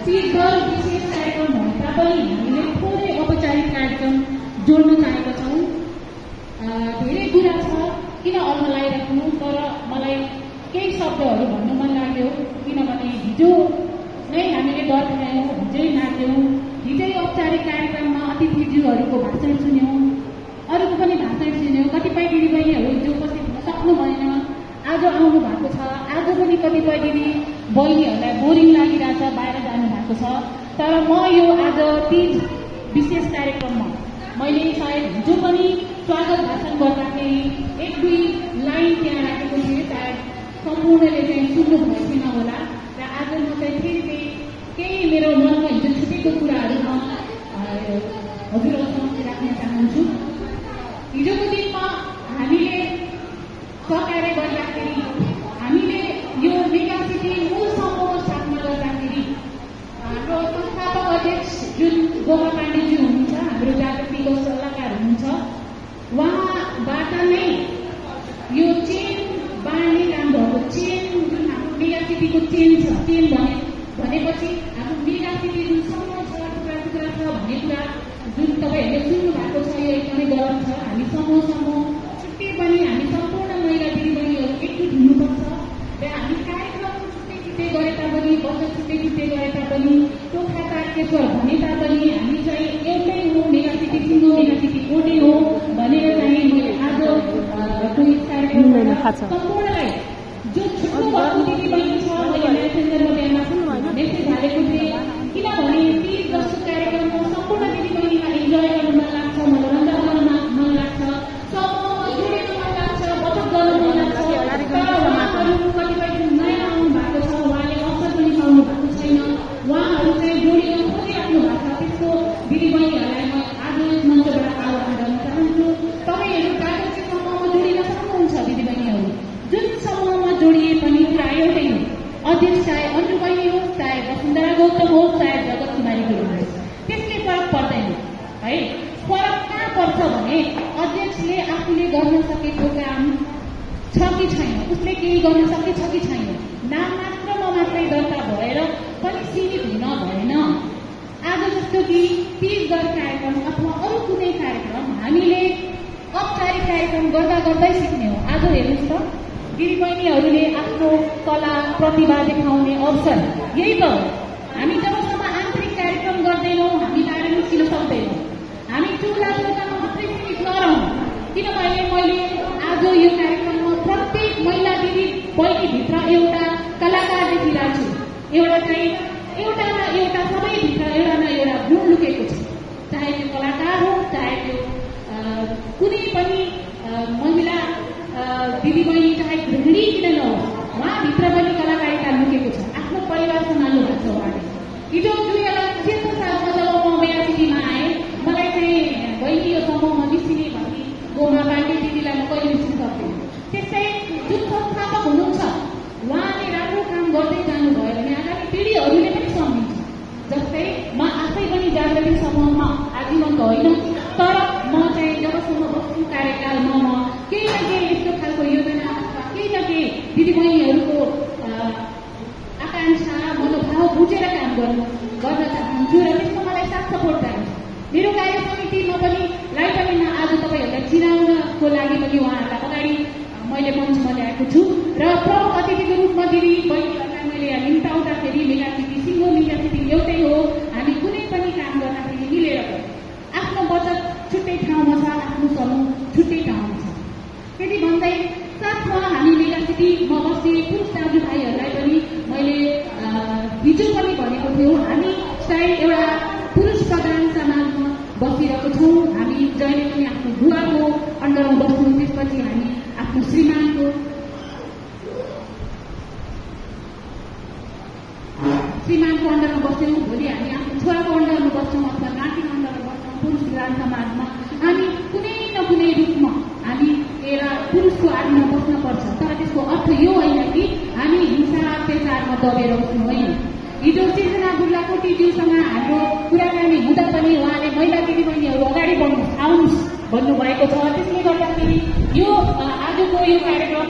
तीजभर विशेष कार्यक्रम भए तापनि हामीले थोरै औपचारिक कार्यक्रम जोड्न चाहेका छौँ। धेरै कुरा छ किन अल्म लगाइराख्नु, तर मलाई केही शब्दहरू भन्नु मन लाग्यो, किनभने हिजो नै हामीले डर खायौँ, हिजै नाच्यौँ, हिजै औपचारिक कार्यक्रममा अतिथिज्यूहरूको भाषण सुन्यौँ, अरूको पनि भाषण सुन्यौँ। कतिपय दिदीबहिनीहरू हिजो उपस्थित हुन सक्नु भएन, आज आउनु भएको छ। आज पनि कतिपय दिदी बहिनीहरूलाई बोरिङ लागिरहेछ, बाहिर जानु भएको छ। तर म यो आज तीज विशेष कार्यक्रममा मैले सायद हिजो पनि स्वागत भाषण गर्दाखेरि एक दुई लाइन त्यहाँ राखेको थिएँ, सायद सम्पूर्णले चाहिँ सुन्नु भएको थिएन होला। र आज म चाहिँ फेरि केही मेरो मनमा हिजो छुटेको कुराहरू म हजुरहरू समक्ष राख्न चाहन्छु। हिजोको दिनमा हामीले सहकार्य गर्दाखेरि, हामीले यो मेगा सिटी मूल समूह स्थापना गर्दाखेरि हाम्रो संस्थापक अध्यक्ष जुन गोमा पाण्डेज्यू हुनुहुन्छ, हाम्रो जागृतिको सल्लाहकार हुनुहुन्छ, उहाँबाट नै यो चेन बाँड्ने काम भएको। चेन जुन हाम्रो मेगा सिटीको चेन छ, चेन भनेपछि हाम्रो मेगा सिटी जुन समूह छ, टुक्रा टुक्रा छ भन्ने कुरा जुन तपाईँहरूले सुन्नु भएको छ, यो एकदमै गलत छ। हामी समूह छुट्टै पनि हामी सम्पूर्ण महिला दिदीबहिनीहरू एकजुट हुनुपर्छ। र हामी कार्यक्रम छुट्टै गरे तापनि, बचत छुट्टै गरे तापनि, टोखा तारकेश्वर भने तापनि हामी चाहिँ एउटै हो, मेगा सिटी सिङ्गो मेगा सिटी एउटै हो भनेर चाहिँ मैले आजको कार्यक्रममा सम्पूर्णलाई जो छुट्टो भएको दिदीबहिनी छ, मैले म्यासेन्जरमा बिहान मेसेज हालेको थिएँ, किनभने तीज जस्तो कार्यक्रममा सम्पूर्ण दिदीबहिनीलाई इन्जोय गर्न मन लाग्छ, मनोरञ्जन गर्न मन लाग्छ, समूहमा जोडिन मन लाग्छ, बचत गर्न मन लाग्छ। तर उहाँहरू कतिपय जुन नयाँ आउनु भएको छ, उहाँले अवसर पनि पाउनु भएको छैन, उहाँहरू चाहिँ जोडिन खोजिराख्नु भएको छ। त्यसको दिदीबहिनीहरूलाई म आज यस मञ्चबाट आह्वान गर्न चाहन्छु। तपाईँहरू जागृति समूहमा जोडिन सक्नुहुन्छ दिदीबहिनीहरू। जुन समूहमा जोडिए पनि कुरा एउटै हो, अध्यक्ष चाहे अन्जु बहिनी होस्, चाहे वसुन्धरा गौतम होस्, चाहे जगत कुमारी गुरुङ होस्, त्यसले फरक पर्दैन है। फरक कहाँ पर्छ भने अध्यक्षले आफूले गर्न सकेको काम छ कि छैन, उसले केही गर्न सकेछ कि छैन, नाम मात्रमा मात्रै दर्ता भएर पनि सीमित हुन भएन। आज जस्तो कि तीजगर कार्यक्रम अथवा अरू कुनै कार्यक्रम हामीले औपचारिक कार्यक्रम गर्दा गर्दै सिक्ने हो। आज हेर्नुहोस् त, दिदीबहिनीहरूले आफ्नो कला प्रतिभा देखाउने अवसर यही त हो। हामी जबसम्म आन्तरिक कार्यक्रम गर्दैनौँ, हामी बाहिर निस्किन सक्दैनौँ। हामी चुल्हा चौकामा मात्रै सीमित नरहौँ, किनभने मैले आज यो कार्यक्रममा प्रत्येक महिला दिदी बहिनीभित्र एउटा कलाकार देखिरहेको छु। एउटा न एउटा सबैभित्र एउटा न एउटा गुण लुकेको छ। चाहे त्यो कलाकार हो, चाहे त्यो कुनै पनि महिला दिदीबहिनी, चाहे गृहिणी किन नहोस्, उहाँभित्र पनि कलाकारिता लुकेको छ। आफ्नो परिवार सम्हाल्नु भएको छ उहाँले। हिजो 2007 सालमा जब म मेगा सिटीमा आएँ, मलाई चाहिँ बहिनी यो समूहमा निस्किने भन्ने गोमा पाण्डे दिदीलाई म कहिले निस्किन सक्दैन। त्यस्तै जुन संस्थापक हुनुहुन्छ, उहाँले राम्रो काम गर्दै जानुभयो भने आगामी पिँढीहरूले पनि सम्झिन्छ। जस्तै म आफै पनि जागृति समूहमा आजीवन त होइन, तर म चाहिँ जबसम्म बस्छु कार्यकालमा म केही न केही यस्तो खालको योजना अथवा केही न केही दिदीबहिनीहरूको आकांक्षा मनोभाव बुझेर काम गर्न चाहन्छु र त्यसमा मलाई साथ सपोर्ट चाहिन्छ। मेरो कार्य समितिमा पनि आज तपाईँहरूलाई चिनाउनको लागि पनि उहाँहरूलाई अगाडि मैले मञ्चमा ल्याएको छु र प्रमुख अतिथिको रूपमा दिदी बहिनीहरूलाई मैले यहाँ निम्ताउँदाखेरि मेगा सिटी सिङ्गो मेगा सिटी एउटै हो, हामी कुनै पनि काम गर्दाखेरि मिलेर गर्छौँ। आफ्नो बचत छुट्टै ठाउँमा छ, आफ्नो समूह छुट्टै ठाउँमा छ। त्यति भन्दै साथमा हामी मेगा सिटीमा बस्ने पुरुष दाजुभाइहरूलाई पनि मैले हिजो पनि भनेको थियो, हामी सायद एउटा पुरुष प्रधान समाजमा बसिरहेको छौँ। हामी जहिले पनि आफ्नो बुवाको अन्डरमा बस्छौँ, त्यसपछि हामी आफ्नो श्रीमानको अन्डरमा बस्छौँ, भोलि हामी आफ्नो छोराको अन्डरमा बस्छौँ अथवा नातिको अन्डरमा बस्छौँ। पुरुष प्रधान समाजमा हामी कुनै न कुनै रूपमा हामी एउटा पुरुषको आडमा बस्न पर्छ। तर त्यसको अर्थ यो होइन कि हामी हिंसा अत्याचारमा दबेर बस्नु होइन। हिजो सिर्जना बुर्लाकोटीज्यूसँग हाम्रो कुराकानी हुँदा पनि उहाँले महिला दिदीबहिनीहरू अगाडि बढ्नुहोस्, आउनुहोस् भन्नुभएको छ। त्यसले गर्दाखेरि यो आजको यो कार्यक्रम